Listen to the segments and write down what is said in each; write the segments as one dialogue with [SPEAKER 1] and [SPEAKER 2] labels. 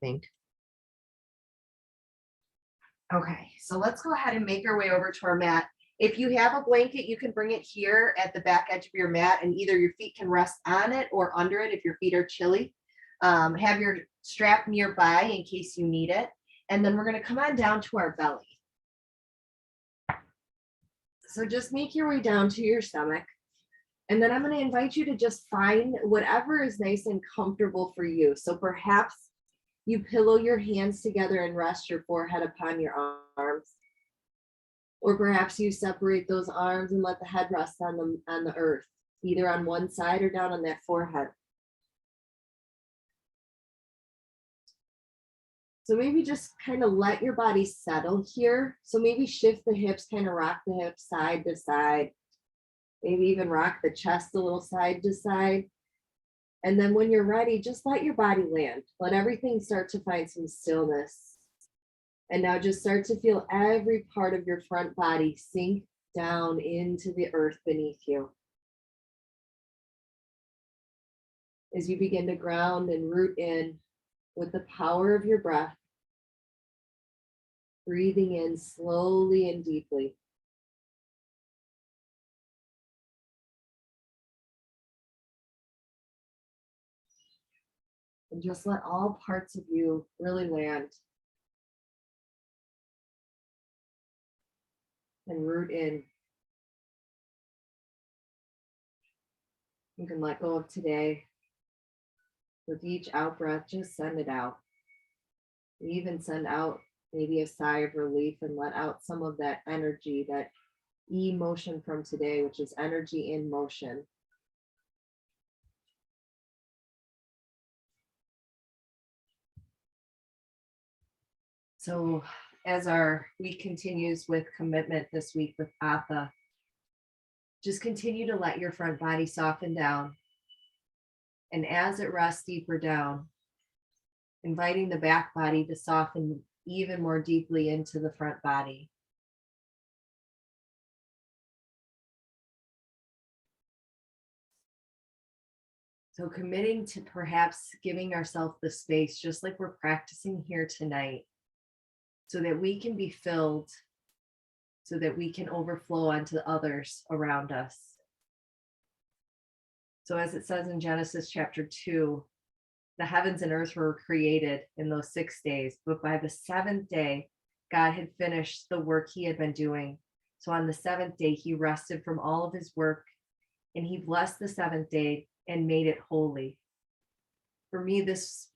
[SPEAKER 1] think. Okay, so let's go ahead and make our way over to our mat. If you have a blanket, you can bring it here at the back edge of your mat, and either your feet can rest on it or under it if your feet are chilly. Have your strap nearby in case you need it. And then we're going to come on down to our belly. So just make your way down to your stomach. And then I'm going to invite you to just find whatever is nice and comfortable for you. So perhaps you pillow your hands together and rest your forehead upon your arms. Or perhaps you separate those arms and let the head rest on the earth, either on one side or down on that forehead. So maybe just kind of let your body settle here. So maybe shift the hips, kind of rock the hips side to side. Maybe even rock the chest a little side to side. And then when you're ready, just let your body land. Let everything start to find some stillness. And now just start to feel every part of your front body sink down into the earth beneath you. As you begin to ground and root in with the power of your breath, breathing in slowly and deeply. And just let all parts of you really land. And root in. You can let go of today. With each out breath, just send it out. Even send out maybe a sigh of relief and let out some of that energy, that emotion from today, which is energy in motion. So as our week continues with commitment this week with Atha, just continue to let your front body soften down. And as it rests deeper down, inviting the back body to soften even more deeply into the front body. So committing to perhaps giving ourselves the space, just like we're practicing here tonight, so that we can be filled, so that we can overflow onto others around us. So as it says in Genesis chapter 2, the heavens and earth were created in those 6 days, but by the seventh day, God had finished the work he had been doing. So on the seventh day, he rested from all of his work, and he blessed the seventh day and made it holy. For me, this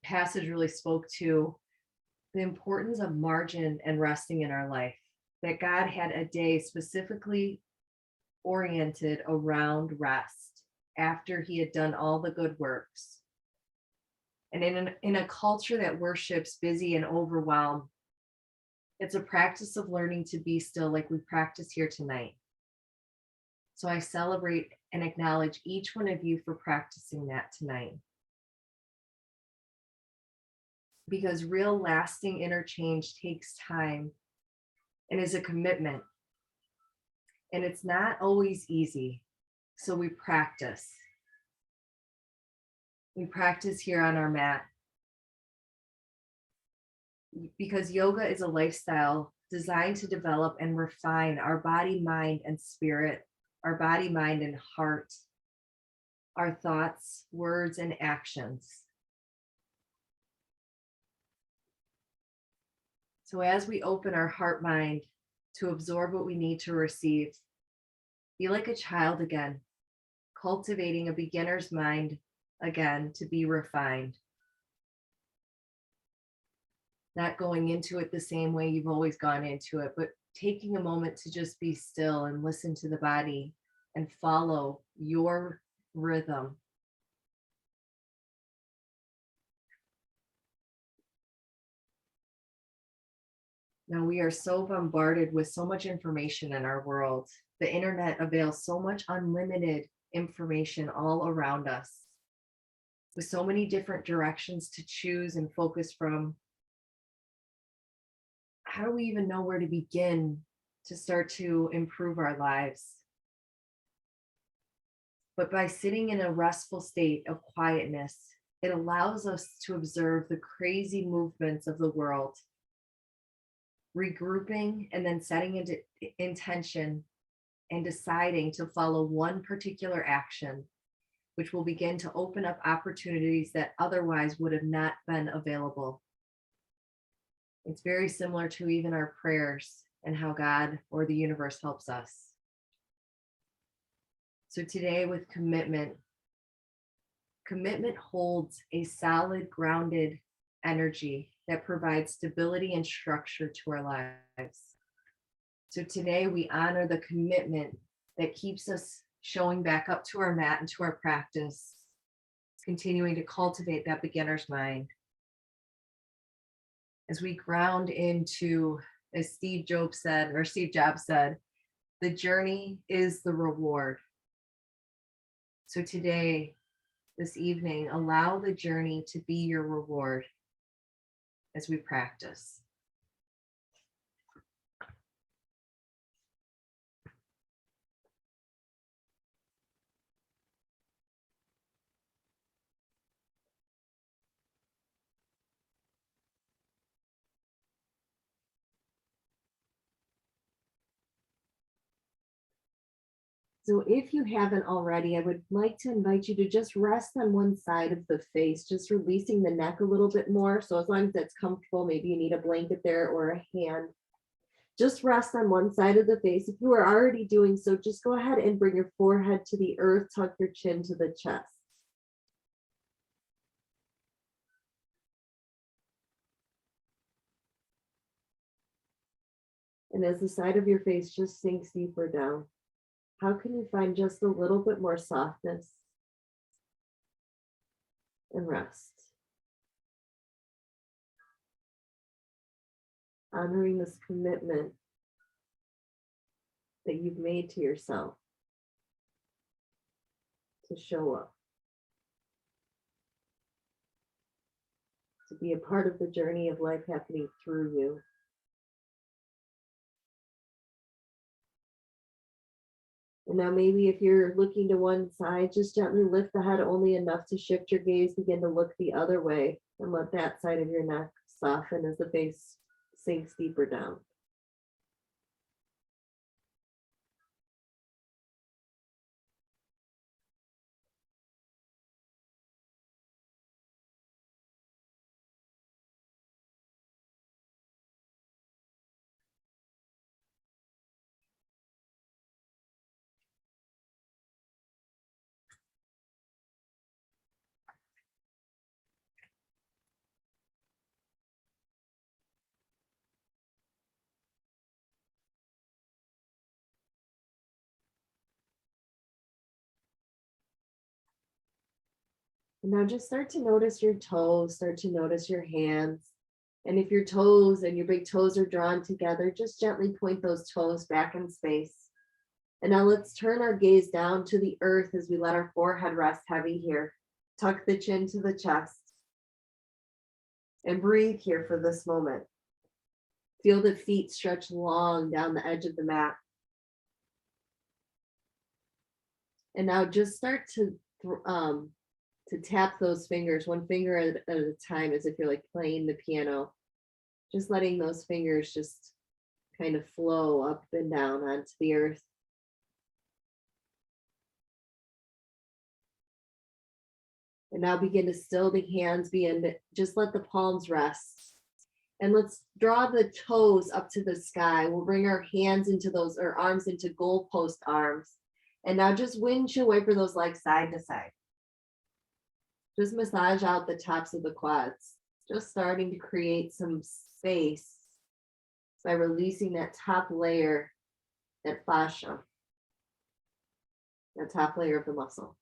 [SPEAKER 1] passage really spoke to the importance of margin and resting in our life, that God had a day specifically oriented around rest after he had done all the good works. And in a culture that worships busy and overwhelmed, it's a practice of learning to be still, like we practice here tonight. So I celebrate and acknowledge each one of you for practicing that tonight. Because real lasting interchange takes time and is a commitment. And it's not always easy. So we practice. We practice here on our mat. Because yoga is a lifestyle designed to develop and refine our body, mind, and spirit, our body, mind, and heart, our thoughts, words, and actions. So as we open our heart mind to absorb what we need to receive, be like a child again, cultivating a beginner's mind again to be refined. Not going into it the same way you've always gone into it, but taking a moment to just be still and listen to the body and follow your rhythm. Now we are so bombarded with so much information in our world. The internet avails so much unlimited information all around us, with so many different directions to choose and focus from. How do we even know where to begin to start to improve our lives? But by sitting in a restful state of quietness It allows us to observe the crazy movements of the world, regrouping and then setting into intention and deciding to follow one particular action, which will begin to open up opportunities that otherwise would have not been available. It's very similar to even our prayers and how God or the universe helps us. So today, with commitment holds a solid, grounded energy that provides stability and structure to our lives. So today we honor the commitment that keeps us showing back up to our mat and to our practice, continuing to cultivate that beginner's mind. As we ground into, as Steve Jobs said, the journey is the reward. So today, this evening, allow the journey to be your reward as we practice. So if you haven't already, I would like to invite you to just rest on one side of the face, just releasing the neck a little bit more. So as long as that's comfortable, maybe you need a blanket there or a hand. Just rest on one side of the face. If you are already doing so, just go ahead and bring your forehead to the earth, tuck your chin to the chest. And as the side of your face just sinks deeper down, how can you find just a little bit more softness and rest? Honoring this commitment that you've made to yourself to show up, to be a part of the journey of life happening through you. And now maybe if you're looking to one side, just gently lift the head only enough to shift your gaze, begin to look the other way, and let that side of your neck soften as the face sinks deeper down. And now just start to notice your toes, start to notice your hands. And if your toes and your big toes are drawn together, just gently point those toes back in space. And now let's turn our gaze down to the earth as we let our forehead rest heavy here. Tuck the chin to the chest. And breathe here for this moment. Feel the feet stretch long down the edge of the mat. And now just start to tap those fingers, one finger at a time, as if you're like playing the piano. Just letting those fingers just kind of flow up and down onto the earth. And now begin to still the hands, just let the palms rest. And let's draw the toes up to the sky. We'll bring our hands into those, or arms into goalpost arms. And now just windshield wiper those legs side to side. Just massage out the tops of the quads. Just starting to create some space by releasing that top layer, that fascia, that top layer of the muscle.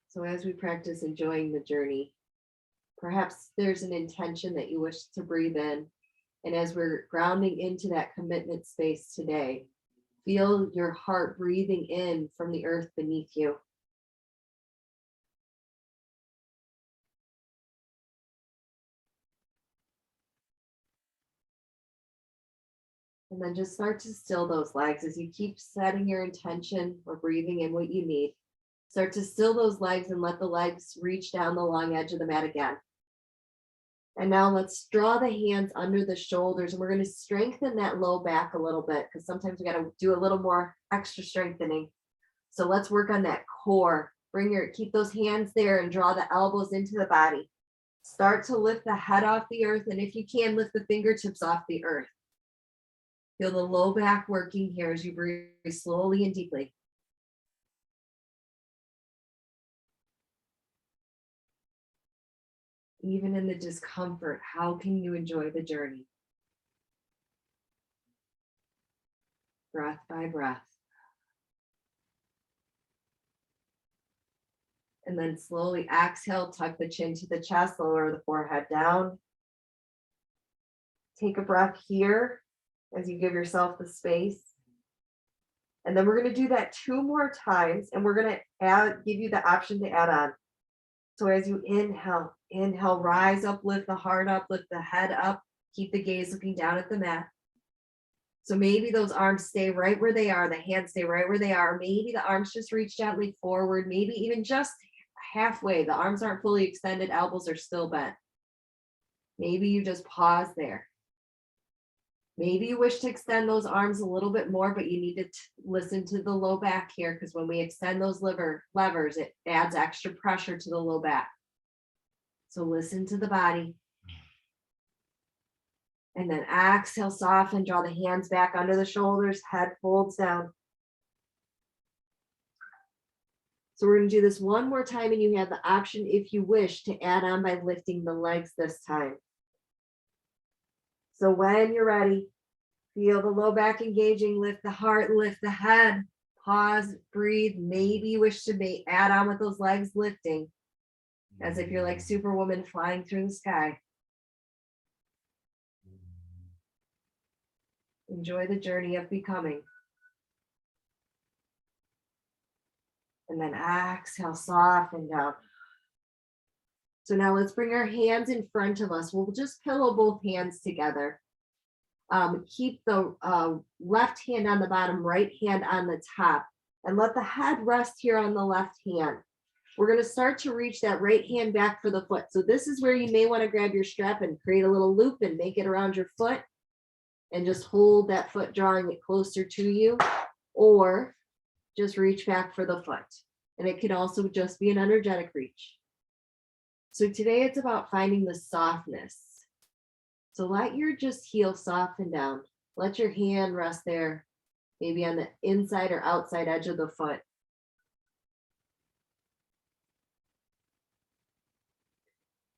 [SPEAKER 1] So as we practice enjoying the journey, perhaps there's an intention that you wish to breathe in. And as we're grounding into that commitment space today, feel your heart breathing in from the earth beneath you. And then just start to still those legs as you keep setting your intention or breathing in what you need. Start to still those legs and let the legs reach down the long edge of the mat again. And now let's draw the hands under the shoulders, and we're going to strengthen that low back a little bit because sometimes we got to do a little more extra strengthening. So let's work on that core. Keep those hands there and draw the elbows into the body. Start to lift the head off the earth, and if you can, lift the fingertips off the earth. Feel the low back working here as you breathe slowly and deeply. Even in the discomfort, how can you enjoy the journey? Breath by breath. And then slowly exhale, tuck the chin to the chest, lower the forehead down. Take a breath here as you give yourself the space. And then we're going to do that 2 more times, and we're going to give you the option to add on. So as you inhale, rise up, lift the heart up, lift the head up, keep the gaze looking down at the mat. So maybe those arms stay right where they are, the hands stay right where they are. Maybe the arms just reach gently forward, maybe even just halfway. The arms aren't fully extended, elbows are still bent. Maybe you just pause there. Maybe you wish to extend those arms a little bit more, but you need to listen to the low back here, because when we extend those levers, it adds extra pressure to the low back. So listen to the body. And then exhale, soften, draw the hands back under the shoulders, head folds down. So we're going to do this 1 more time, and you have the option, if you wish, to add on by lifting the legs this time. So when you're ready, feel the low back engaging, lift the heart, lift the head, pause, breathe. Maybe you wish to add on with those legs lifting, as if you're like Superwoman flying through the sky. Enjoy the journey of becoming. And then exhale, soften down. So now let's bring our hands in front of us. We'll just pillow both hands together. Keep the left hand on the bottom, right hand on the top, and let the head rest here on the left hand. We're going to start to reach that right hand back for the foot. So this is where you may want to grab your strap and create a little loop and make it around your foot, and just hold that foot, drawing it closer to you, or just reach back for the foot. And it could also just be an energetic reach. So today it's about finding the softness. So let your just heel soften down. Let your hand rest there, maybe on the inside or outside edge of the foot.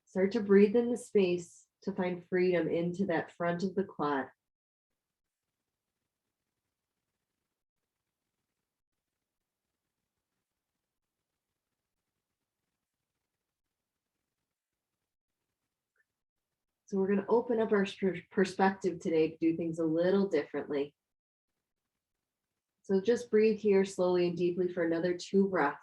[SPEAKER 1] Start to breathe in the space to find freedom into that front of the quad. So we're going to open up our perspective today to do things a little differently. So just breathe here slowly and deeply for another 2 breaths.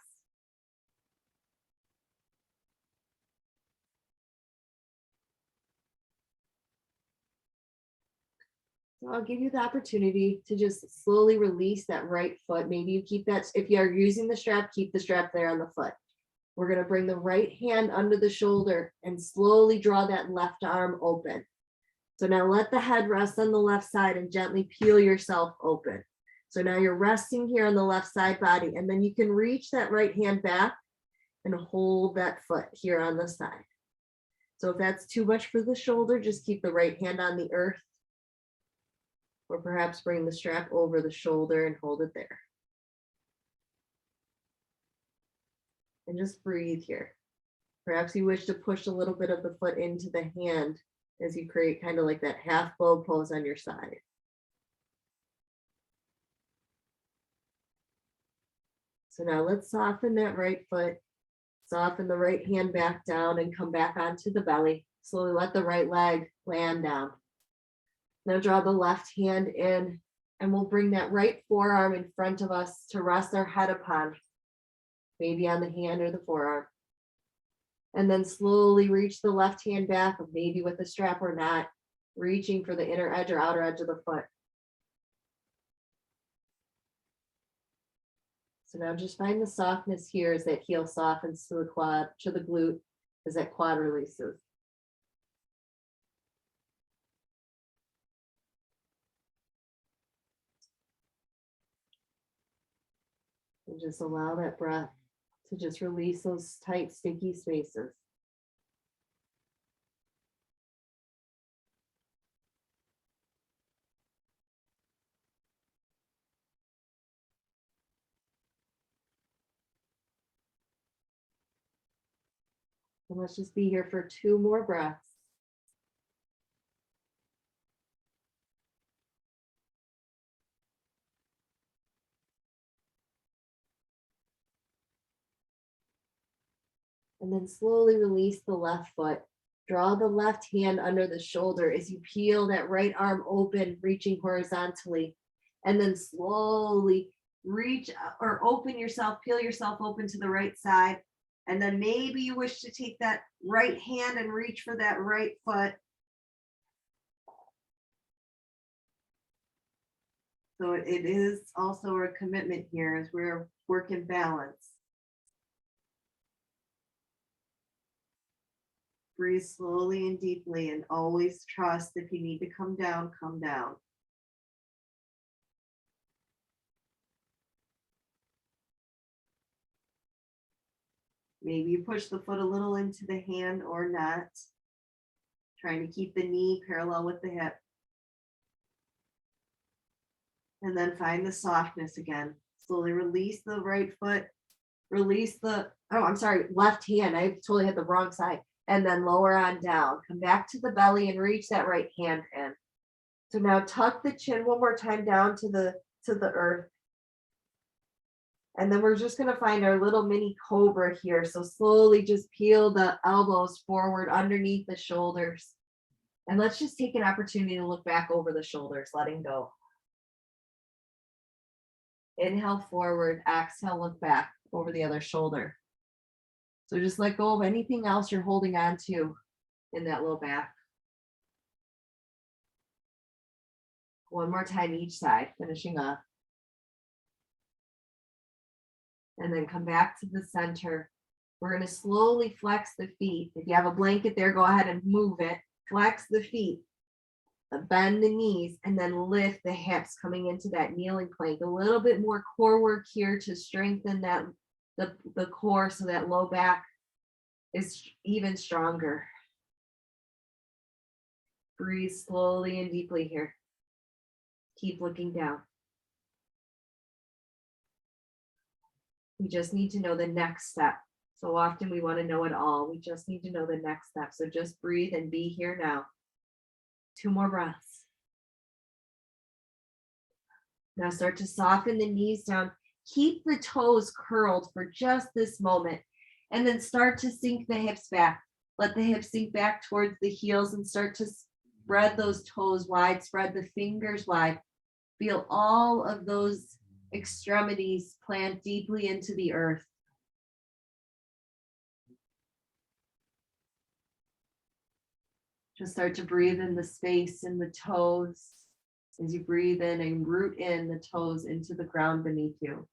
[SPEAKER 1] So I'll give you the opportunity to just slowly release that right foot. Maybe you keep that, if you are using the strap, keep the strap there on the foot. We're going to bring the right hand under the shoulder and slowly draw that left arm open. So now let the head rest on the left side and gently peel yourself open. So now you're resting here on the left side body, and then you can reach that right hand back and hold that foot here on the side. So if that's too much for the shoulder, just keep the right hand on the earth, or perhaps bring the strap over the shoulder and hold it there. And just breathe here. Perhaps you wish to push a little bit of the foot into the hand as you create kind of like that half bow pose on your side. So now let's soften that right foot, soften the right hand back down and come back onto the belly. Slowly let the right leg land down. Now draw the left hand in, and we'll bring that right forearm in front of us to rest our head upon, maybe on the hand or the forearm. And then slowly reach the left hand back, maybe with a strap or not, reaching for the inner edge or outer edge of the foot. So now just find the softness here as that heel softens to the quad, to the glute, as that quad releases. And just allow that breath to just release those tight, sticky spaces. And let's just be here for 2 more breaths. And then slowly release the left foot. Draw the left hand under the shoulder as you peel that right arm open, reaching horizontally. And then slowly reach or open yourself, peel yourself open to the right side. And then maybe you wish to take that right hand and reach for that right foot. So it is also a commitment here as we're working balance. Breathe slowly and deeply, and always trust if you need to come down, come down. Maybe you push the foot a little into the hand or not. Trying to keep the knee parallel with the hip. And then find the softness again. Slowly release the right foot. Release the, left hand. I totally hit the wrong side. And then lower on down. Come back to the belly and reach that right hand in. So now tuck the chin one more time down to the earth. And then we're just going to find our little mini cobra here. So slowly just peel the elbows forward underneath the shoulders. And let's just take an opportunity to look back over the shoulders, letting go. Inhale forward, exhale, look back over the other shoulder. So just let go of anything else you're holding on to in that low back. One more time each side, finishing up. And then come back to the center. We're going to slowly flex the feet. If you have a blanket there, go ahead and move it. Flex the feet. Bend the knees and then lift the hips coming into that kneeling plank. A little bit more core work here to strengthen that the core so that low back is even stronger. Breathe slowly and deeply here. Keep looking down. We just need to know the next step. So often we want to know it all. We just need to know the next step. So just breathe and be here now. 2 more breaths. Now start to soften the knees down. Keep the toes curled for just this moment. And then start to sink the hips back. Let the hips sink back towards the heels and start to spread those toes wide. Spread the fingers wide. Feel all of those extremities plant deeply into the earth. Just start to breathe in the space in the toes as you breathe in and root in the toes into the ground beneath you.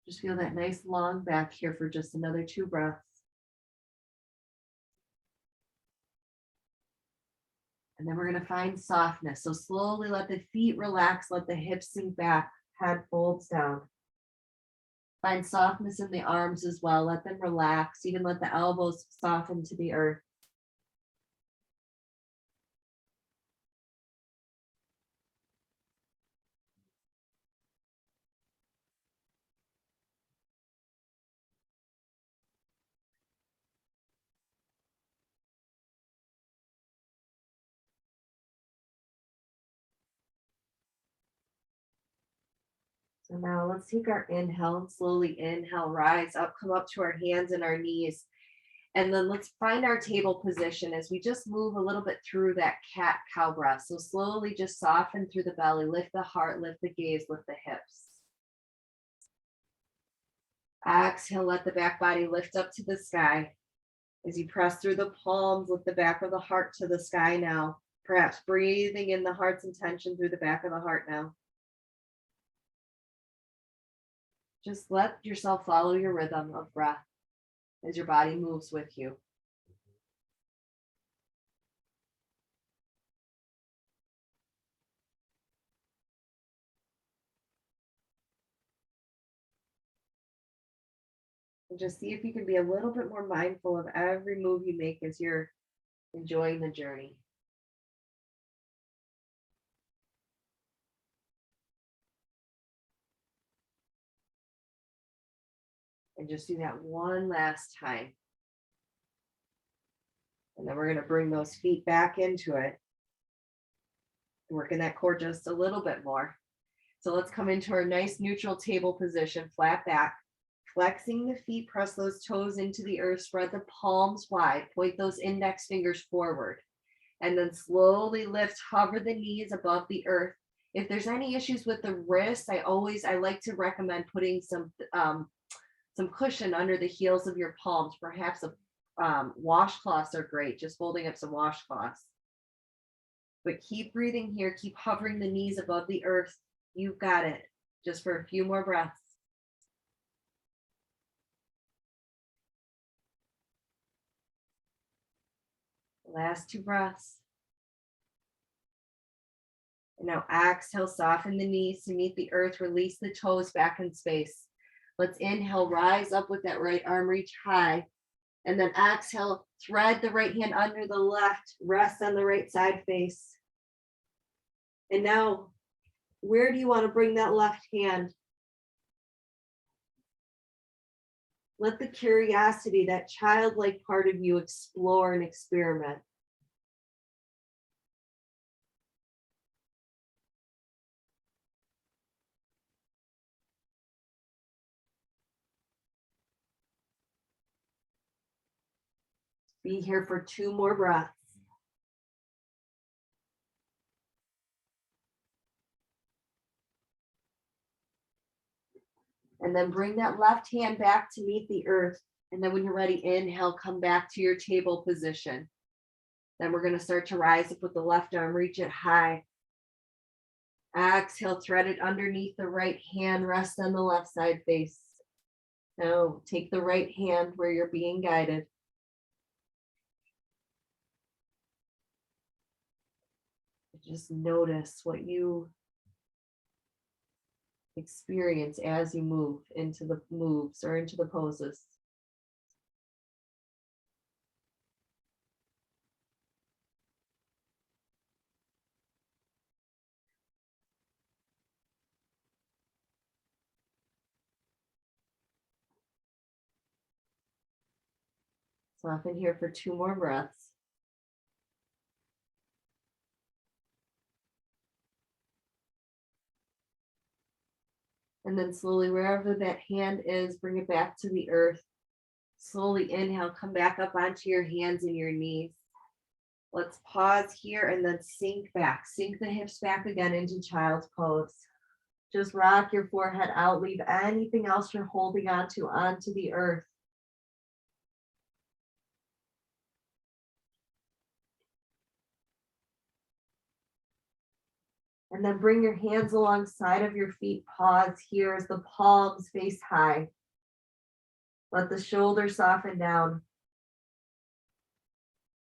[SPEAKER 1] Just feel that nice long back here for just another 2 breaths. And then we're going to find softness. So slowly let the feet relax, let the hips sink back, head folds down. Find softness in the arms as well. Let them relax. Even let the elbows soften to the earth. So now let's take our inhale and slowly inhale, rise up, come up to our hands and our knees. And then let's find our table position as we just move a little bit through that cat-cow breath. So slowly just soften through the belly, lift the heart, lift the gaze, lift the hips. Exhale, let the back body lift up to the sky. As you press through the palms, lift the back of the heart to the sky now. Perhaps breathing in the heart's intention through the back of the heart now. Just let yourself follow your rhythm of breath as your body moves with you. And just see if you can be a little bit more mindful of every move you make as you're enjoying the journey. And just do that one last time. And then we're going to bring those feet back into it. Working that core just a little bit more. So let's come into our nice neutral table position, flat back. Flexing the feet, press those toes into the earth, spread the palms wide, point those index fingers forward. And then slowly lift, hover the knees above the earth. If there's any issues with the wrists, I like to recommend putting some cushion under the heels of your palms. Perhaps washcloths are great, just folding up some washcloths. But keep breathing here, keep hovering the knees above the earth. You've got it. Just for a few more breaths. Last 2 breaths. And now exhale, soften the knees to meet the earth, release the toes back in space. Let's inhale, rise up with that right arm, reach high. And then exhale, thread the right hand under the left, rest on the right side face. And now, where do you want to bring that left hand? Let the curiosity, that childlike part of you, explore and experiment. Be here for 2 more breaths. And then bring that left hand back to meet the earth. And then when you're ready, inhale, come back to your table position. Then we're going to start to rise up with the left arm, reach it high. Exhale, thread it underneath the right hand, rest on the left side face. Now take the right hand where you're being guided. Just notice what you experience as you move into the moves or into the poses. Soften here for 2 more breaths. And then slowly, wherever that hand is, bring it back to the earth. Slowly inhale, come back up onto your hands and your knees. Let's pause here and then sink back. Sink the hips back again into child's pose. Just rock your forehead out. Leave anything else you're holding onto the earth. And then bring your hands alongside of your feet. Pause here as the palms face high. Let the shoulders soften down.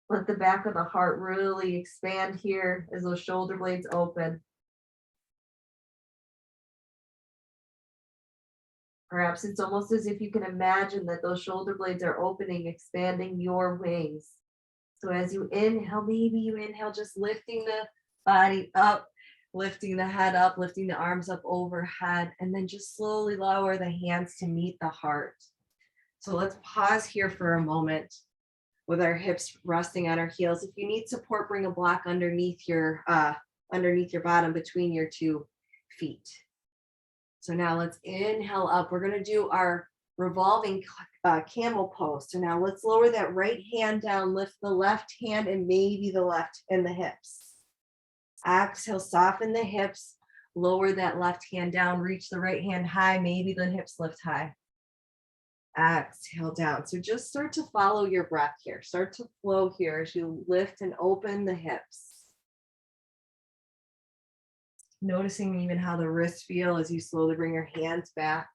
[SPEAKER 1] Let the back of the heart really expand here as those shoulder blades open. Perhaps it's almost as if you can imagine that those shoulder blades are opening, expanding your wings. So as you inhale, maybe you inhale just lifting the body up, lifting the head up, lifting the arms up overhead, and then just slowly lower the hands to meet the heart. So let's pause here for a moment with our hips resting on our heels. If you need support, bring a block underneath your bottom between your 2 feet. So now let's inhale up. We're going to do our revolving camel pose. So now let's lower that right hand down, lift the left hand and maybe the left and the hips. Exhale, soften the hips, lower that left hand down, reach the right hand high, maybe the hips lift high. Exhale down. So just start to follow your breath here. Start to flow here as you lift and open the hips. Noticing even how the wrists feel as you slowly bring your hands back.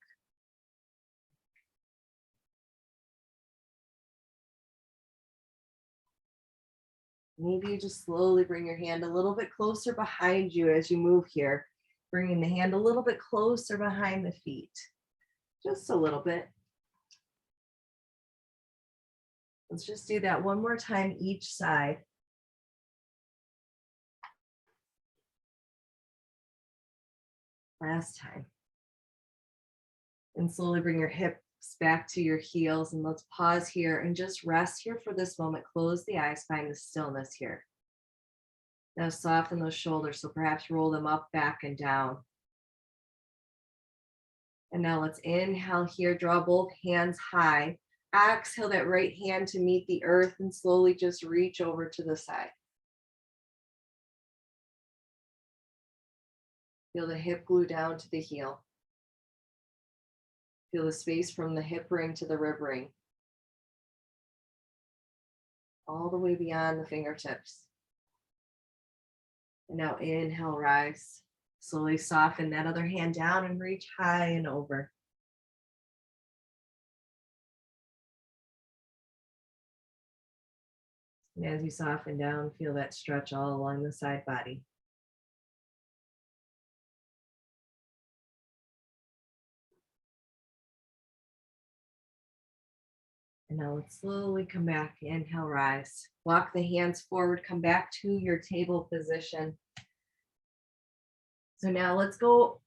[SPEAKER 1] Maybe you just slowly bring your hand a little bit closer behind you as you move here, bringing the hand a little bit closer behind the feet, just a little bit. Let's just do that one more time each side. Last time. And slowly bring your hips back to your heels, and let's pause here and just rest here for this moment. Close the eyes, find the stillness here. Now soften those shoulders, so perhaps roll them up, back, and down. And now let's inhale here, draw both hands high. Exhale that right hand to meet the earth and slowly just reach over to the side. Feel the hip glue down to the heel. Feel the space from the hip ring to the rib ring. All the way beyond the fingertips. And now inhale, rise. Slowly soften that other hand down and reach high and over. And as you soften down, feel that stretch all along the side body. And now let's slowly come back. Inhale, rise. Walk the hands forward, come back to your table position. So now let's go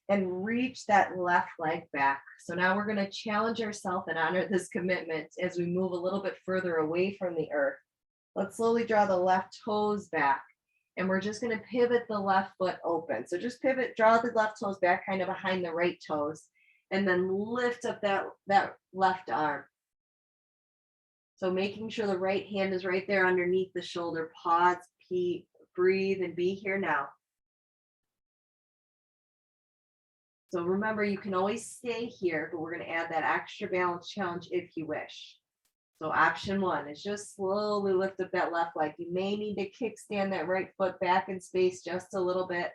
[SPEAKER 1] and reach that left leg back. So now we're going to challenge ourselves and honor this commitment as we move a little bit further away from the earth. Let's slowly draw the left toes back. And we're just going to pivot the left foot open. So just pivot, draw the left toes back kind of behind the right toes, and then lift up that left arm. So making sure the right hand is right there underneath the shoulder. Pause, breathe, and be here now. So remember, you can always stay here, but we're going to add that extra balance challenge if you wish. So option one is just slowly lift up that left leg. You may need to kickstand that right foot back in space just a little bit.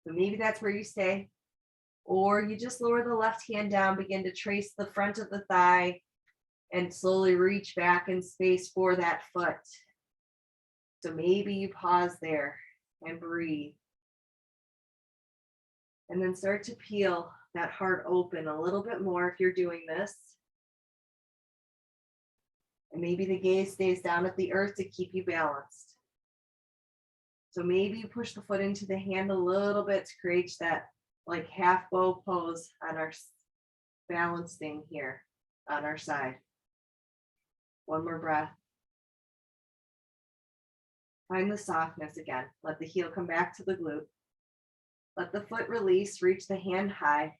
[SPEAKER 1] So maybe that's where you stay. Or you just lower the left hand down, begin to trace the front of the thigh, and slowly reach back in space for that foot. So maybe you pause there and breathe. And then start to peel that heart open a little bit more if you're doing this. And maybe the gaze stays down at the earth to keep you balanced. So maybe you push the foot into the hand a little bit to create that like half bow pose on our balancing here on our side. One more breath. Find the softness again. Let the heel come back to the glute. Let the foot release, reach the hand high.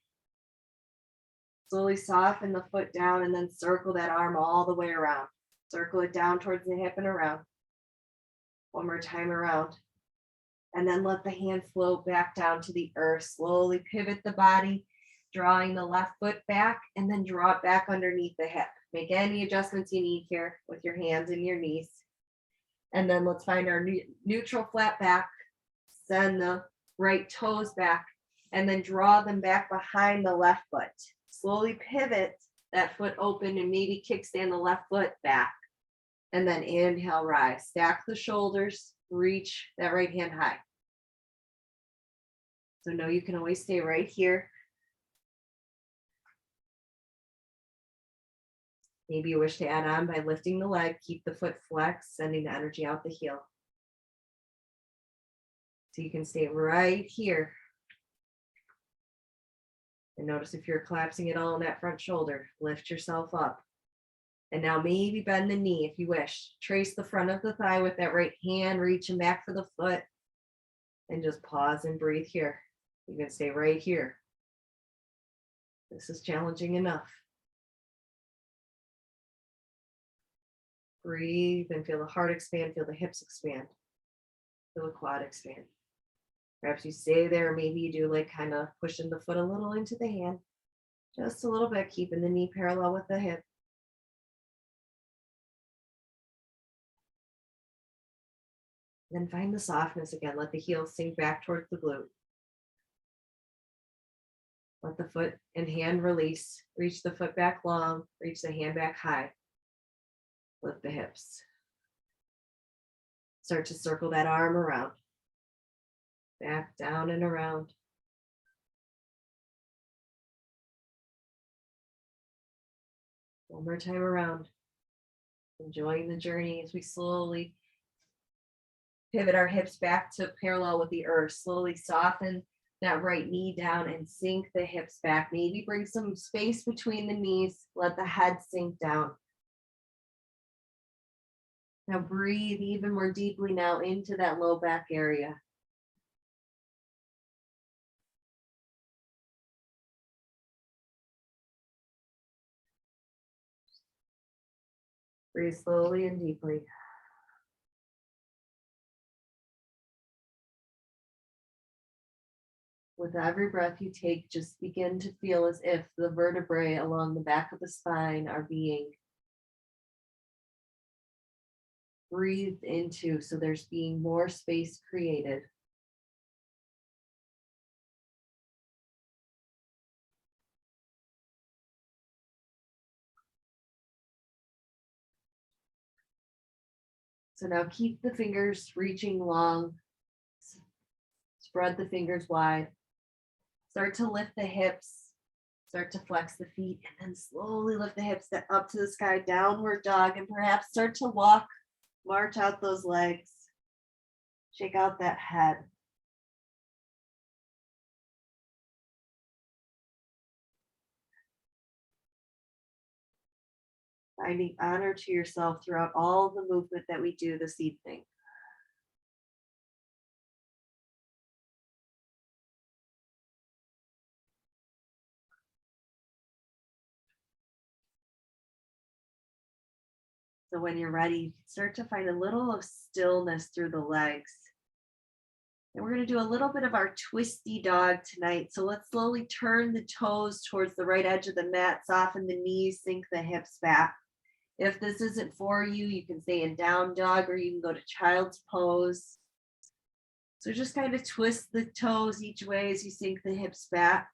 [SPEAKER 1] Slowly soften the foot down and then circle that arm all the way around. Circle it down towards the hip and around. One more time around. And then let the hand float back down to the earth. Slowly pivot the body, drawing the left foot back, and then draw it back underneath the hip. Make any adjustments you need here with your hands and your knees. And then let's find our neutral flat back. Send the right toes back, and then draw them back behind the left foot. Slowly pivot that foot open and maybe kickstand the left foot back. And then inhale, rise. Stack the shoulders, reach that right hand high. So know you can always stay right here. Maybe you wish to add on by lifting the leg, keep the foot flexed, sending the energy out the heel. So you can stay right here. And notice if you're collapsing at all in that front shoulder, lift yourself up. And now maybe bend the knee if you wish. Trace the front of the thigh with that right hand, reaching back for the foot. And just pause and breathe here. You can stay right here. This is challenging enough. Breathe and feel the heart expand, feel the hips expand, feel the quad expand. Perhaps you stay there, maybe you do like kind of pushing the foot a little into the hand, just a little bit, keeping the knee parallel with the hip. Then find the softness again. Let the heel sink back towards the glute. Let the foot and hand release. Reach the foot back long. Reach the hand back high. Lift the hips. Start to circle that arm around. Back, down, and around. One more time around. Enjoying the journey as we slowly pivot our hips back to parallel with the earth. Slowly soften that right knee down and sink the hips back. Maybe bring some space between the knees. Let the head sink down. Now breathe even more deeply now into that low back area. Breathe slowly and deeply. With every breath you take, just begin to feel as if the vertebrae along the back of the spine are being breathed into, so there's being more space created. So now keep the fingers reaching long. Spread the fingers wide. Start to lift the hips. Start to flex the feet and then slowly lift the hips up to the sky, downward dog, and perhaps start to walk, march out those legs. Shake out that head. Finding honor to yourself throughout all the movement that we do this evening. So when you're ready, start to find a little of stillness through the legs. And we're going to do a little bit of our Twisty Dog tonight. So let's slowly turn the toes towards the right edge of the mat, soften the knees, sink the hips back. If this isn't for you, you can stay in down dog or you can go to child's pose. So just kind of twist the toes each way as you sink the hips back.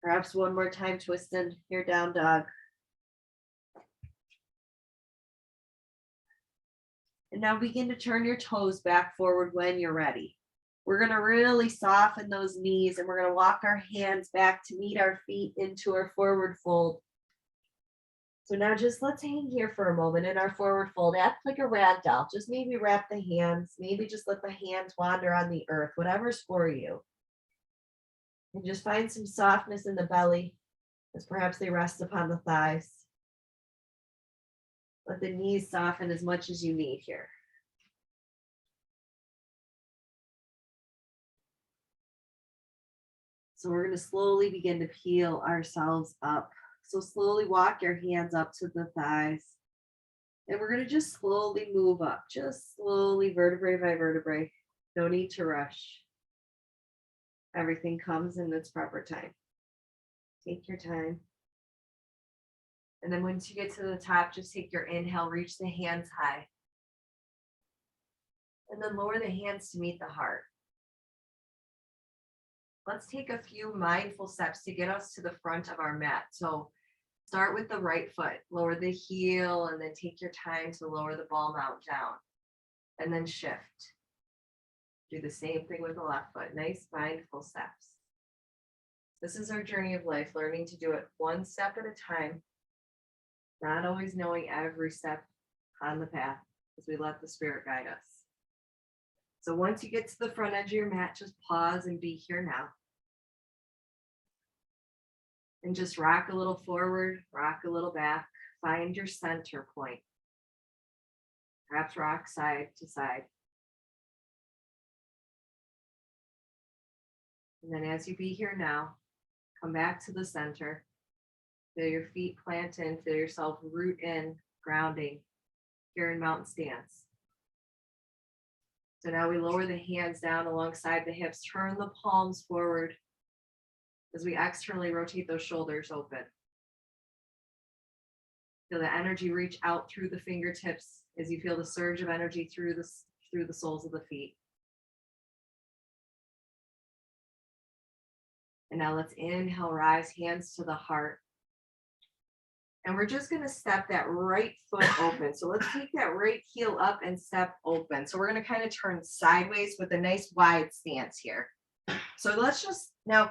[SPEAKER 1] Perhaps one more time, twisting your down dog. And now begin to turn your toes back forward when you're ready. We're going to really soften those knees and we're going to walk our hands back to meet our feet into our forward fold. So now just let's hang here for a moment in our forward fold. Act like a rag doll. Just maybe wrap the hands. Maybe just let the hands wander on the earth, whatever's for you. And just find some softness in the belly as perhaps they rest upon the thighs. Let the knees soften as much as you need here. So we're going to slowly begin to peel ourselves up. So slowly walk your hands up to the thighs. And we're going to just slowly move up, just slowly, vertebrae by vertebrae. No need to rush. Everything comes in its proper time. Take your time. And then once you get to the top, just take your inhale, reach the hands high. And then lower the hands to meet the heart. Let's take a few mindful steps to get us to the front of our mat. So start with the right foot, lower the heel, and then take your time to lower the ball mount down. And then shift. Do the same thing with the left foot. Nice mindful steps. This is our journey of life, learning to do it one step at a time, not always knowing every step on the path as we let the spirit guide us. So once you get to the front edge of your mat, just pause and be here now. And just rock a little forward, rock a little back, find your center point. Perhaps rock side to side. And then as you be here now, come back to the center. Feel your feet plant in, feel yourself root in, grounding here in mountain stance. So now we lower the hands down alongside the hips, turn the palms forward. As we externally rotate those shoulders open. Feel the energy reach out through the fingertips as you feel the surge of energy through the soles of the feet. And now let's inhale, rise, hands to the heart. And we're just going to step that right foot open. So let's take that right heel up and step open. So we're going to kind of turn sideways with a nice wide stance here. So let's just now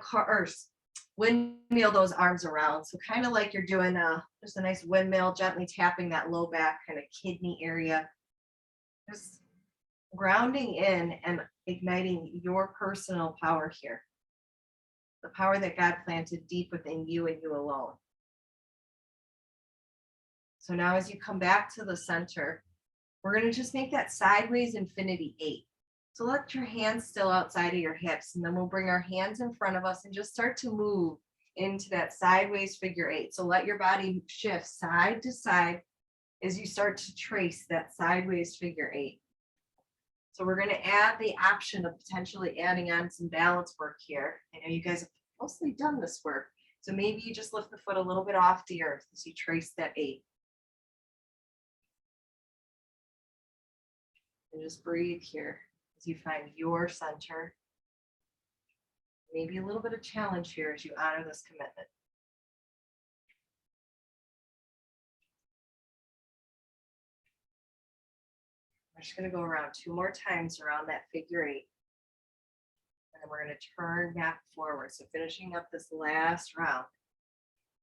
[SPEAKER 1] windmill those arms around. So kind of like you're doing just a nice windmill, gently tapping that low back kind of kidney area. Just grounding in and igniting your personal power here. The power that God planted deep within you and you alone. So now as you come back to the center, we're going to just make that sideways infinity 8. So let your hands still outside of your hips, and then we'll bring our hands in front of us and just start to move into that sideways figure 8. So let your body shift side to side as you start to trace that sideways figure 8. So we're going to add the option of potentially adding on some balance work here. I know you guys have mostly done this work. So maybe you just lift the foot a little bit off the earth as you trace that 8. And just breathe here as you find your center. Maybe a little bit of challenge here as you honor this commitment. We're just going to go around 2 more times around that figure 8. And then we're going to turn back forward. So finishing up this last round.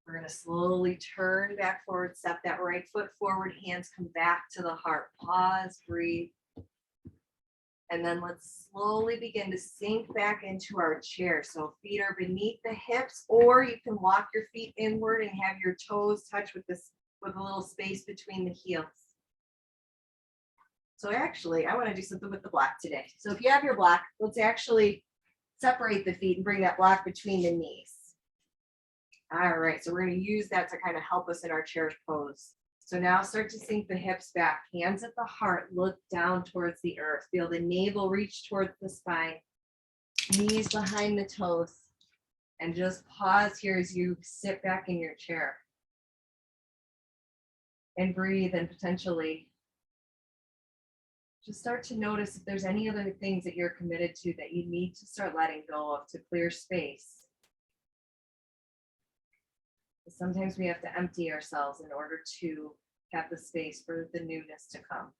[SPEAKER 1] We're going to slowly turn back forward, step that right foot forward, hands come back to the heart. Pause, breathe. And then let's slowly begin to sink back into our chair. So feet are beneath the hips, or you can walk your feet inward and have your toes touch with a little space between the heels. So actually, I want to do something with the block today. So if you have your block, let's actually separate the feet and bring that block between the knees. All right, so we're going to use that to kind of help us in our chair pose. So now start to sink the hips back, hands at the heart, look down towards the earth. Feel the navel reach towards the spine, knees behind the toes, and just pause here as you sit back in your chair. And breathe, and potentially just start to notice if there's any other things that you're committed to that you need to start letting go of to clear space. Sometimes we have to empty ourselves in order to have the space for the newness to come.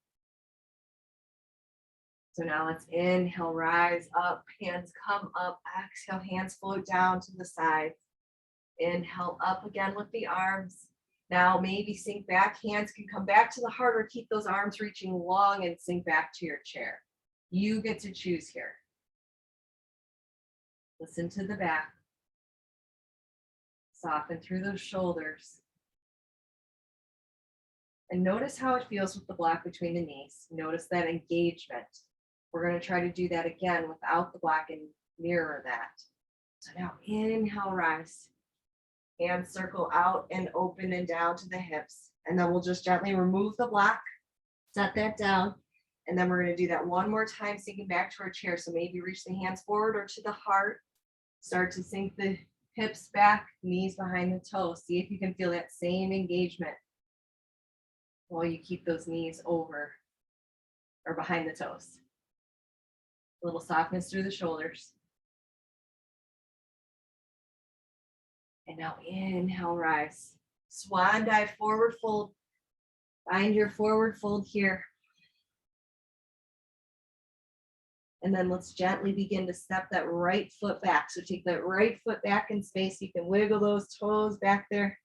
[SPEAKER 1] So now let's inhale, rise up, hands come up, exhale, hands float down to the side. Inhale up again with the arms. Now maybe sink back, hands can come back to the heart or keep those arms reaching long and sink back to your chair. You get to choose here. Listen to the back. Soften through those shoulders. And notice how it feels with the block between the knees. Notice that engagement. We're going to try to do that again without the block and mirror that. So now inhale, rise. Hands circle out and open and down to the hips. And then we'll just gently remove the block, set that down. And then we're going to do that one more time, sinking back to our chair. So maybe reach the hands forward or to the heart. Start to sink the hips back, knees behind the toes. See if you can feel that same engagement while you keep those knees over or behind the toes. A little softness through the shoulders. And now inhale, rise. Swandai, forward fold. Find your forward fold here. And then let's gently begin to step that right foot back. So take that right foot back in space. You can wiggle those toes back there.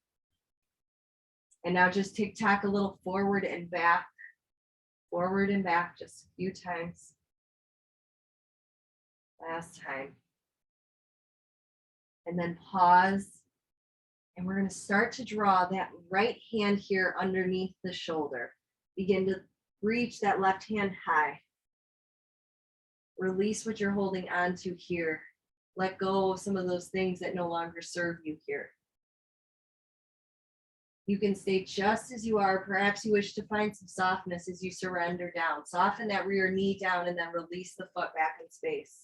[SPEAKER 1] And now just tick-tock a little forward and back just a few times. Last time. And then pause. And we're going to start to draw that right hand here underneath the shoulder. Begin to reach that left hand high. Release what you're holding on to here. Let go of some of those things that no longer serve you here. You can stay just as you are. Perhaps you wish to find some softness as you surrender down. Soften that rear knee down and then release the foot back in space.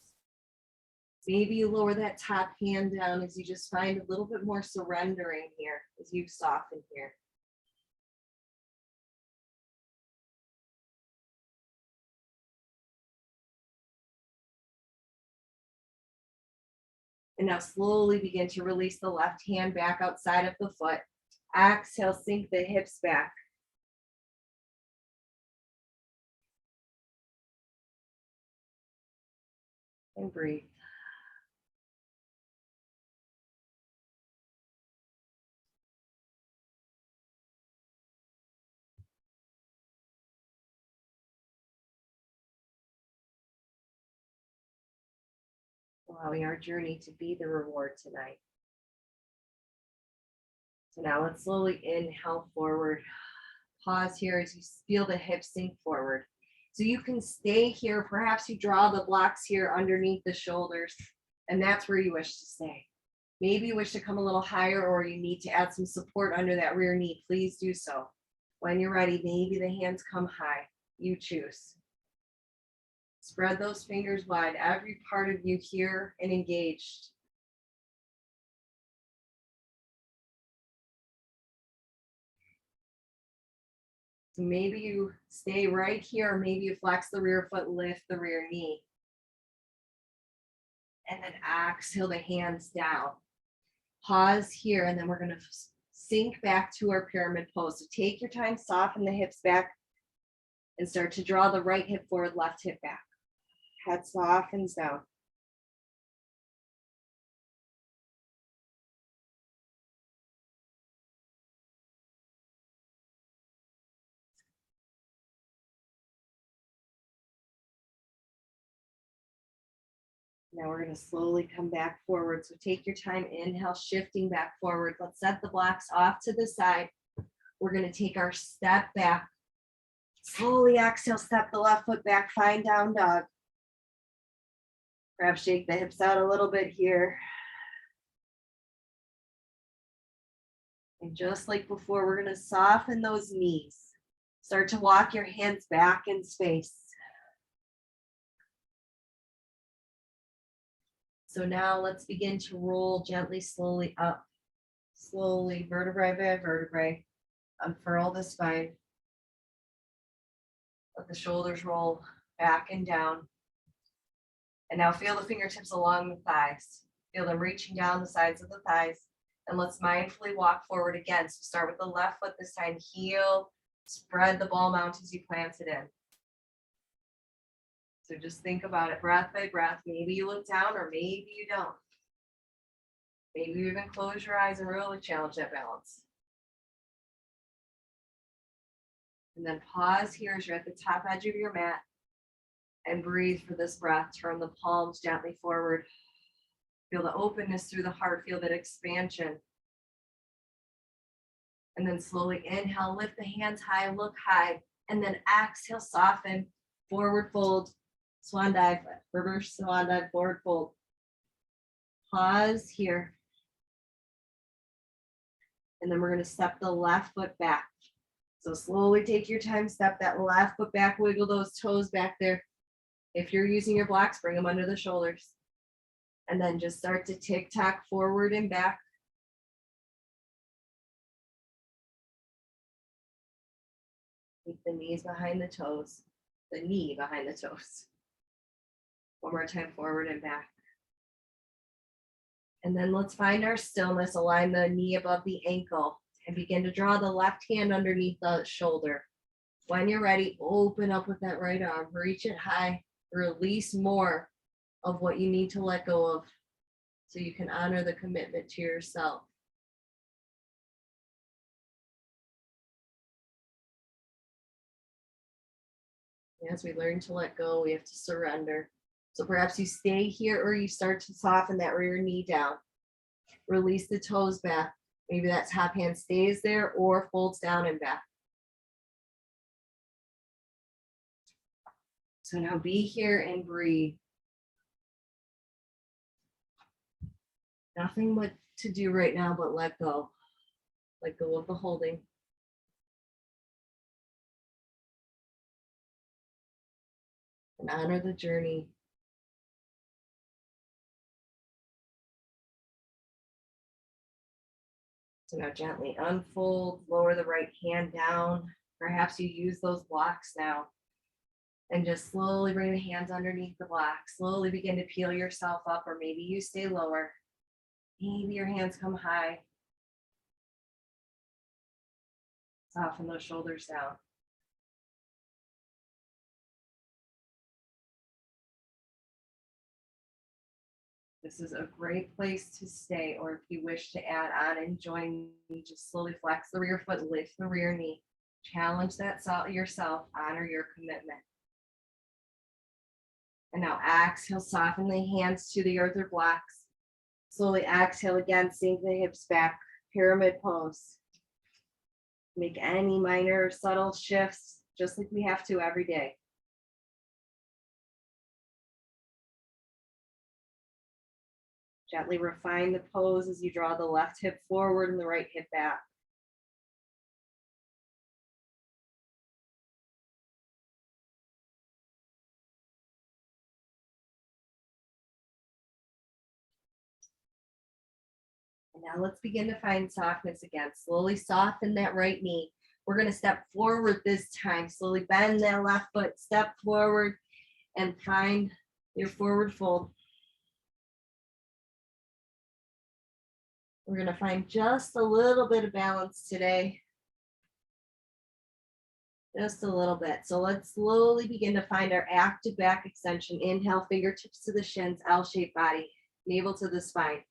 [SPEAKER 1] Maybe you lower that top hand down as you just find a little bit more surrendering here, as you soften here. And now slowly begin to release the left hand back outside of the foot. Exhale, sink the hips back. And breathe. Allowing our journey to be the reward tonight. So now let's slowly inhale forward. Pause here as you feel the hips sink forward. So you can stay here. Perhaps you draw the blocks here underneath the shoulders, and that's where you wish to stay. Maybe you wish to come a little higher, or you need to add some support under that rear knee. Please do so. When you're ready, maybe the hands come high. You choose. Spread those fingers wide, every part of you here and engaged. So maybe you stay right here, or maybe you flex the rear foot, lift the rear knee. And then exhale the hands down. Pause here, and then we're going to sink back to our pyramid pose. So take your time, soften the hips back, and start to draw the right hip forward, left hip back. Head softens down. Now we're going to slowly come back forward. So take your time, inhale, shifting back forward. Let's set the blocks off to the side. We're going to take our step back. Slowly exhale, step the left foot back, find down dog. Perhaps shake the hips out a little bit here. And just like before, we're going to soften those knees. Start to walk your hands back in space. So now let's begin to roll gently, slowly up. Slowly, vertebrae by vertebrae. Unfurl the spine. Let the shoulders roll back and down. And now feel the fingertips along the thighs. Feel them reaching down the sides of the thighs. And let's mindfully walk forward again. So start with the left foot this time. Heel, spread the ball mount as you plant it in. So just think about it breath by breath. Maybe you look down, or maybe you don't. Maybe you even close your eyes and really challenge that balance. And then pause here as you're at the top edge of your mat, and breathe for this breath. Turn the palms gently forward. Feel the openness through the heart. Feel that expansion. And then slowly inhale, lift the hands high, look high. And then exhale, soften, forward fold, Swandai, reverse Swandai, forward fold. Pause here. And then we're going to step the left foot back. So slowly take your time, step that left foot back, wiggle those toes back there. If you're using your blocks, bring them under the shoulders. And then just start to tick-tock forward and back. Keep the knees behind the toes, the knee behind the toes. One more time, forward and back. And then let's find our stillness, align the knee above the ankle, and begin to draw the left hand underneath the shoulder. When you're ready, open up with that right arm, reach it high, release more of what you need to let go of so you can honor the commitment to yourself. As we learn to let go, we have to surrender. So perhaps you stay here, or you start to soften that rear knee down. Release the toes back. Maybe that top hand stays there or folds down and back. So now be here and breathe. Nothing what to do right now but let go. Let go of the holding. And honor the journey. So now gently unfold, lower the right hand down. Perhaps you use those blocks now. And just slowly bring the hands underneath the block. Slowly begin to peel yourself up, or maybe you stay lower. Maybe your hands come high. Soften those shoulders down. This is a great place to stay, or if you wish to add on and join me, just slowly flex the rear foot, lift the rear knee. Challenge that yourself, honor your commitment. And now exhale, soften the hands to the earth or blocks. Slowly exhale again, sink the hips back, pyramid pose. Make any minor subtle shifts, just like we have to every day. Gently refine the pose as you draw the left hip forward and the right hip back. And now let's begin to find softness again. Slowly soften that right knee. We're going to step forward this time. Slowly bend that left foot, step forward, and find your forward fold. We're going to find just a little bit of balance today. Just a little bit. So let's slowly begin to find our active back extension. Inhale, fingertips to the shins, L-shaped body, navel to the spine.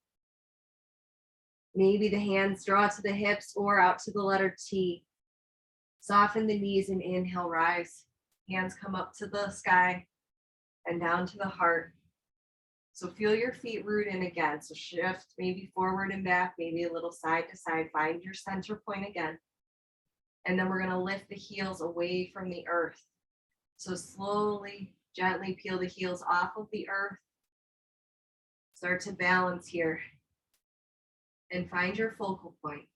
[SPEAKER 1] Maybe the hands draw to the hips or out to the letter T. Soften the knees and inhale, rise. Hands come up to the sky and down to the heart. So feel your feet root in again. So shift maybe forward and back, maybe a little side to side. Find your center point again. And then we're going to lift the heels away from the earth. So slowly, gently peel the heels off of the earth. Start to balance here. And find your focal point.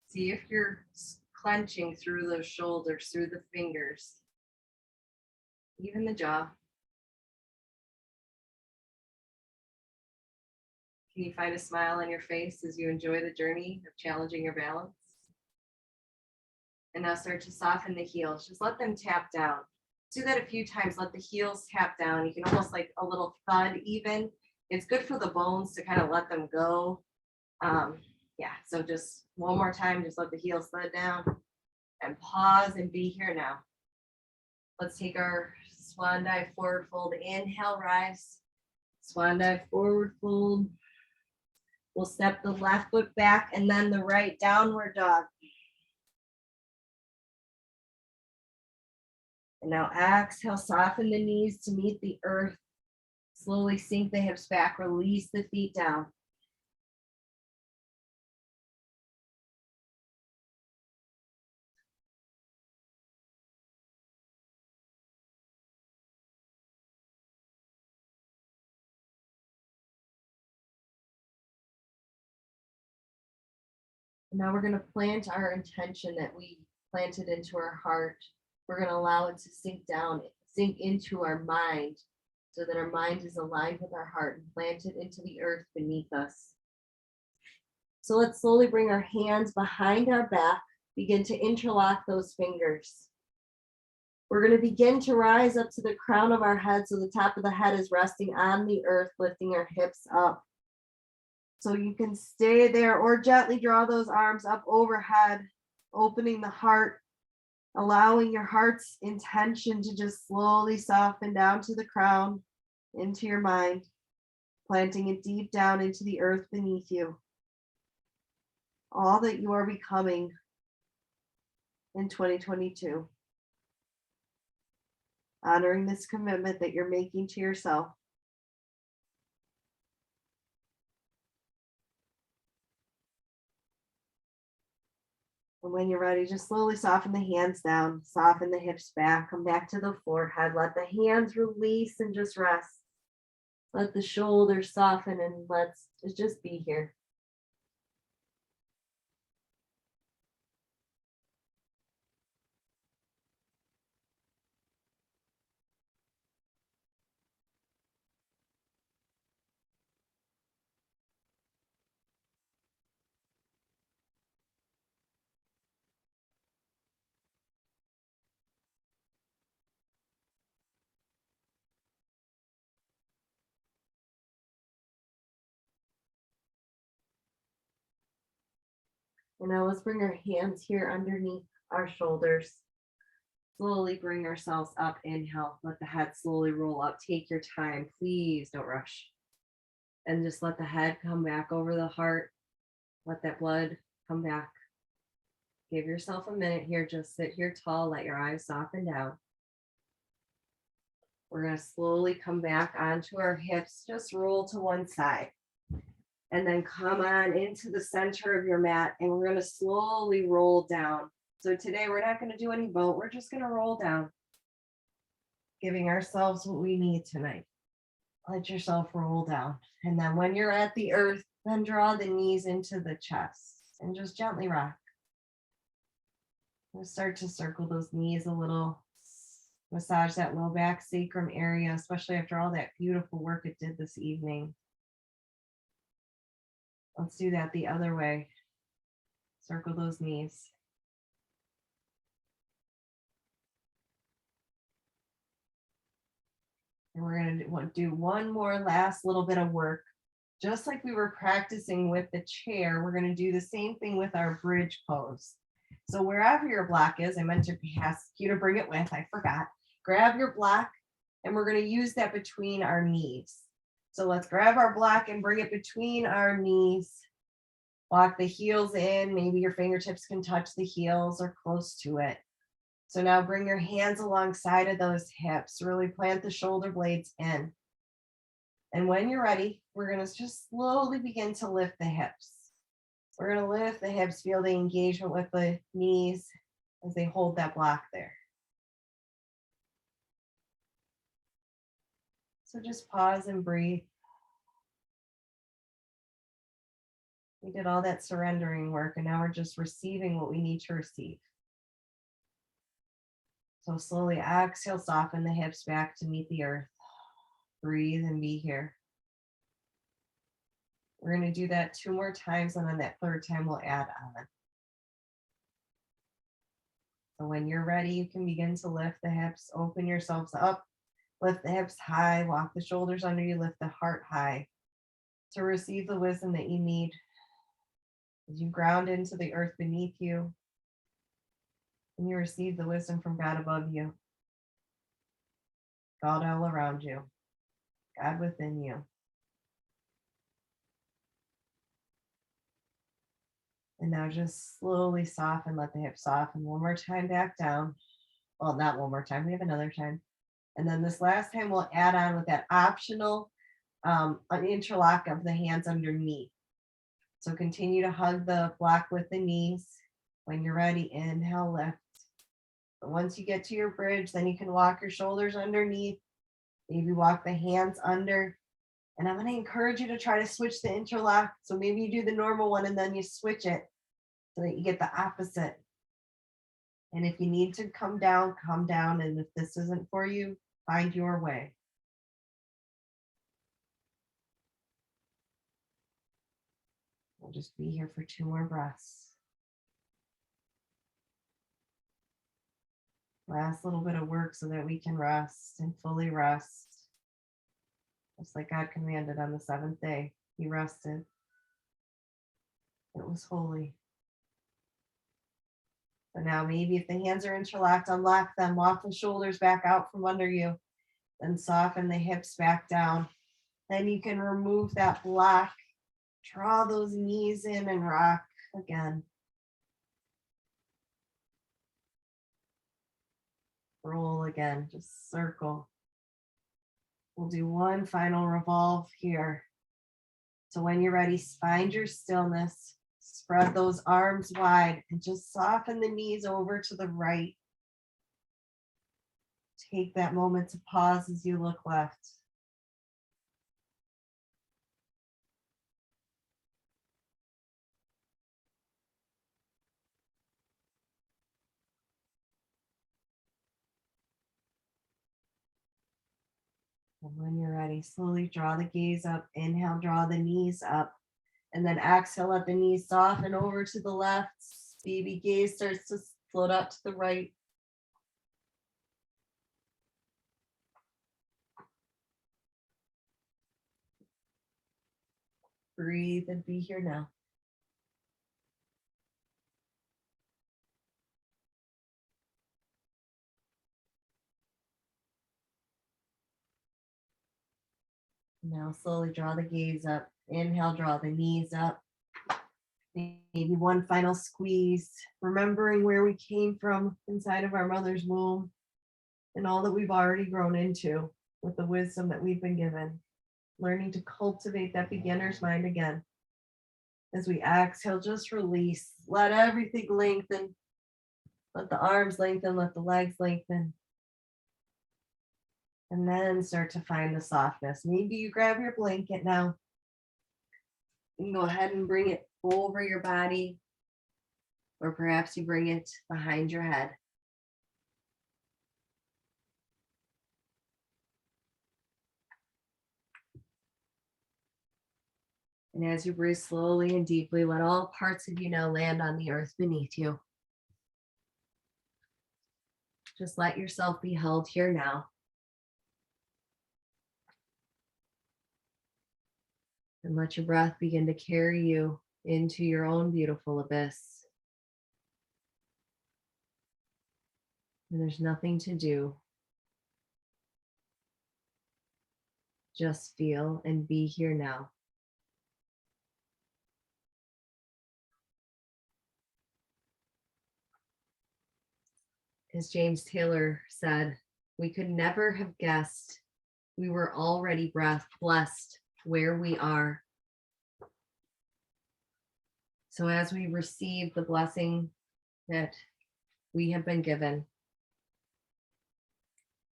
[SPEAKER 1] See if you're clenching through those shoulders, through the fingers, even the jaw. Can you find a smile on your face as you enjoy the journey of challenging your balance? And now start to soften the heels. Just let them tap down. Do that a few times. Let the heels tap down. You can almost like a little thud even. It's good for the bones to kind of let them go. Yeah, so just one more time, just let the heels thud down and pause and be here now. Let's take our Swandai forward fold. Inhale, rise. Swandai forward fold. We'll step the left foot back and then the right, downward dog. And now exhale, soften the knees to meet the earth. Slowly sink the hips back, release the feet down. Now we're going to plant our intention that we planted into our heart. We're going to allow it to sink down, sink into our mind so that our mind is aligned with our heart and planted into the earth beneath us. So let's slowly bring our hands behind our back, begin to interlock those fingers. We're going to begin to rise up to the crown of our head so the top of the head is resting on the earth, lifting our hips up. So you can stay there or gently draw those arms up overhead, opening the heart, allowing your heart's intention to just slowly soften down to the crown, into your mind, planting it deep down into the earth beneath you. All that you are becoming in 2022. Honoring this commitment that you're making to yourself. And when you're ready, just slowly soften the hands down, soften the hips back, come back to the forehead, let the hands release and just rest. Let the shoulders soften and let's just be here. And now let's bring our hands here underneath our shoulders. Slowly bring ourselves up. Inhale. Let the head slowly roll up. Take your time. Please don't rush. And just let the head come back over the heart. Let that blood come back. Give yourself a minute here. Just sit here tall. Let your eyes soften down. We're going to slowly come back onto our hips. Just roll to one side. And then come on into the center of your mat. And we're going to slowly roll down. So today we're not going to do any boat. We're just going to roll down. Giving ourselves what we need tonight. Let yourself roll down. And then when you're at the earth, then draw the knees into the chest. And just gently rock. We'll start to circle those knees a little. Massage that low back sacrum area, especially after all that beautiful work it did this evening. Let's do that the other way. Circle those knees. And we're going to do one more last little bit of work. Just like we were practicing with the chair, we're going to do the same thing with our bridge pose. So wherever your block is, I meant to ask you to bring it with, I forgot. Grab your block, and we're going to use that between our knees. So let's grab our block and bring it between our knees. Walk the heels in. Maybe your fingertips can touch the heels or close to it. So now bring your hands alongside of those hips. Really plant the shoulder blades in. And when you're ready, we're going to just slowly begin to lift the hips. We're going to lift the hips, feel the engagement with the knees as they hold that block there. So just pause and breathe. We did all that surrendering work, and now we're just receiving what we need to receive. So slowly exhale, soften the hips back to meet the earth. Breathe and be here. We're going to do that 2 more times, and on that 3rd time, we'll add on. So when you're ready, you can begin to lift the hips, open yourselves up, lift the hips high, walk the shoulders under you, lift the heart high to receive the wisdom that you need as you ground into the earth beneath you, and you receive the wisdom from God above you, God all around you, God within you. And now just slowly soften, let the hips soften. One more time back down. Well, not one more time, we have another time. And then this last time we'll add on with that optional an interlock of the hands underneath. So continue to hug the block with the knees. When you're ready, inhale, lift. But once you get to your bridge, then you can walk your shoulders underneath. Maybe walk the hands under. And I'm going to encourage you to try to switch the interlock. So maybe you do the normal one and then you switch it so that you get the opposite. And if you need to come down, come down. And if this isn't for you, find your way. We'll just be here for 2 more breaths. Last little bit of work so that we can rest and fully rest. Just like God commanded on the 7th day, he rested. It was holy. So now maybe if the hands are interlocked, unlock them, walk the shoulders back out from under you, then soften the hips back down. Then you can remove that block, draw those knees in and rock again. Roll again, just circle. We'll do one final revolve here. So when you're ready, find your stillness, spread those arms wide, and just soften the knees over to the right. Take that moment to pause as you look left. And when you're ready, slowly draw the gaze up. Inhale, draw the knees up. And then exhale, let the knees soften over to the left. Baby gaze starts to float out to the right. Breathe and be here now. Now slowly draw the gaze up. Inhale, draw the knees up. Maybe one final squeeze, remembering where we came from inside of our mother's womb and all that we've already grown into with the wisdom that we've been given. Learning to cultivate that beginner's mind again. As we exhale, just release. Let everything lengthen. Let the arms lengthen, let the legs lengthen. And then start to find the softness. Maybe you grab your blanket now. You can go ahead and bring it over your body, or perhaps you bring it behind your head. And as you breathe slowly and deeply, let all parts of you now land on the earth beneath you. Just let yourself be held here now. And let your breath begin to carry you into your own beautiful abyss. And there's nothing to do. Just feel and be here now. As James Taylor said, we could never have guessed we were already blessed where we are. So as we receive the blessing that we have been given,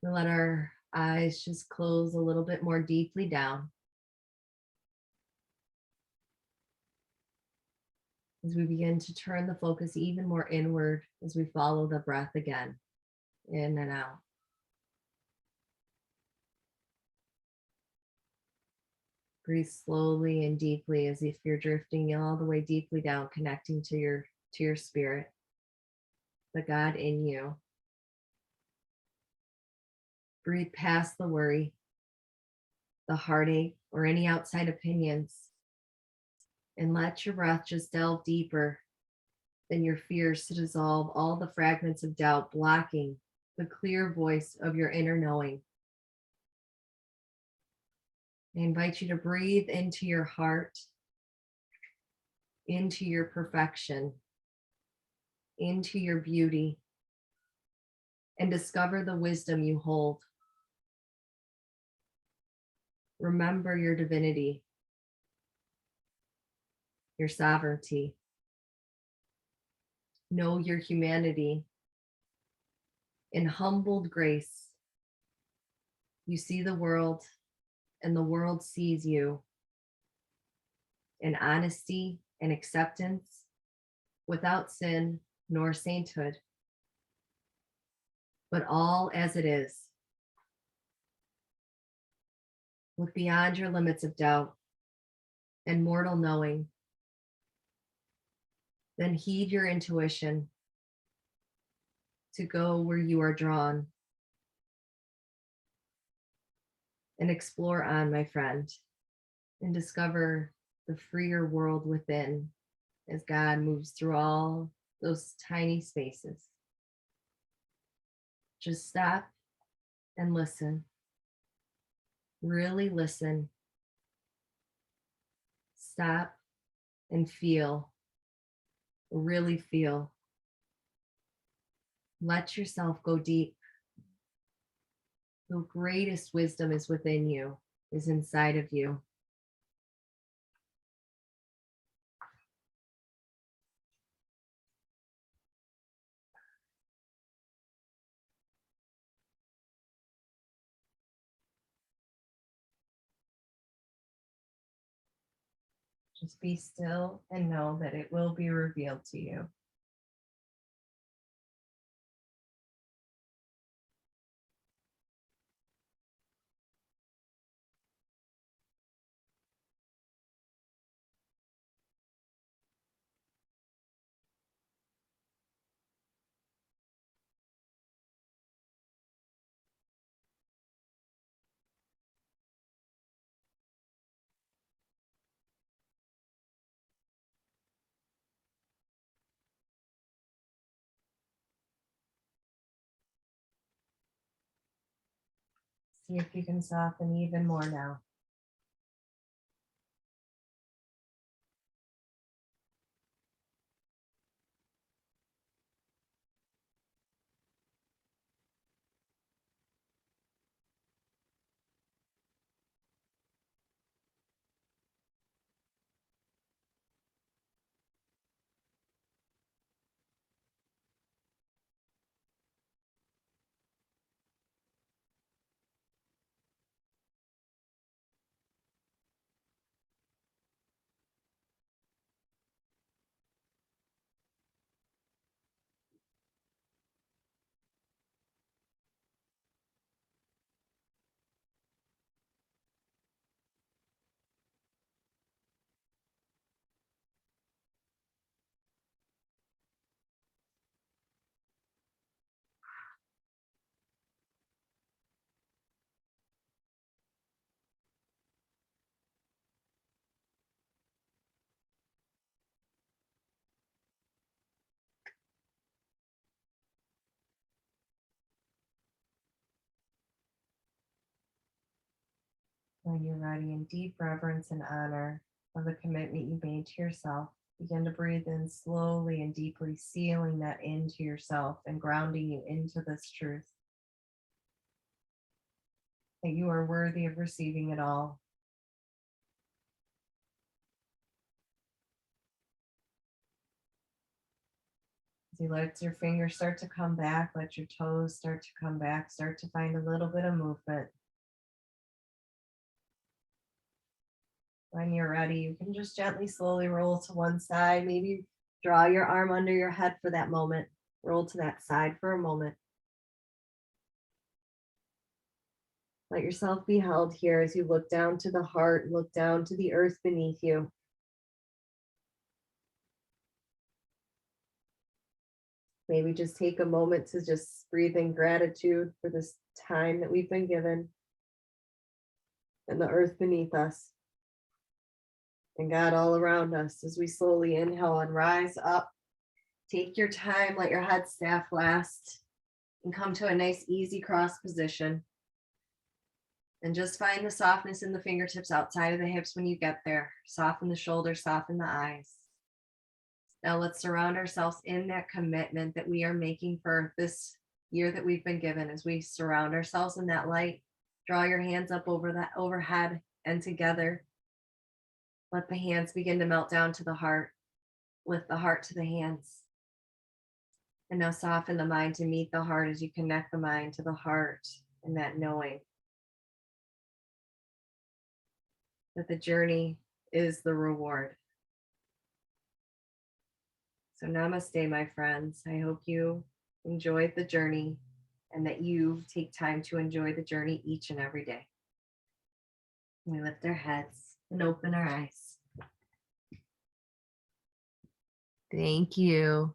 [SPEAKER 1] we let our eyes just close a little bit more deeply down. As we begin to turn the focus even more inward as we follow the breath again, in and out. Breathe slowly and deeply as if you're drifting all the way deeply down, connecting to your spirit, the God in you. Breathe past the worry, the heartache, or any outside opinions, and let your breath just delve deeper than your fears to dissolve all the fragments of doubt blocking the clear voice of your inner knowing. I invite you to breathe into your heart, into your perfection, into your beauty, and discover the wisdom you hold. Remember your divinity, your sovereignty. Know your humanity. In humbled grace, you see the world and the world sees you. In honesty and acceptance, without sin nor sainthood, but all as it is. Look beyond your limits of doubt and mortal knowing. Then heed your intuition to go where you are drawn. And explore on, my friend, and discover the freer world within as God moves through all those tiny spaces. Just stop and listen. Really listen. Stop and feel. Really feel. Let yourself go deep. The greatest wisdom is within you, is inside of you. Just be still and know that it will be revealed to you. See if you can soften even more now. When you're ready, in deep reverence and honor of the commitment you made to yourself, begin to breathe in slowly and deeply, sealing that into yourself and grounding you into this truth that you are worthy of receiving it all. As you let your fingers start to come back, let your toes start to come back, start to find a little bit of movement. When you're ready, you can just gently, slowly roll to one side. Maybe draw your arm under your head for that moment. Roll to that side for a moment. Let yourself be held here as you look down to the heart, look down to the earth beneath you. Maybe just take a moment to just breathe in gratitude for this time that we've been given and the earth beneath us and God all around us as we slowly inhale and rise up. Take your time, let your head staff last, and come to a nice easy cross position. And just find the softness in the fingertips outside of the hips when you get there. Soften the shoulders, soften the eyes. Now let's surround ourselves in that commitment that we are making for this year that we've been given. As we surround ourselves in that light, draw your hands up over that overhead and together. Let the hands begin to melt down to the heart. Lift the heart to the hands. And now soften the mind to meet the heart as you connect the mind to the heart and that knowing that the journey is the reward. So namaste, my friends. I hope you enjoyed the journey and that you take time to enjoy the journey each and every day. We lift our heads and open our eyes. Thank you.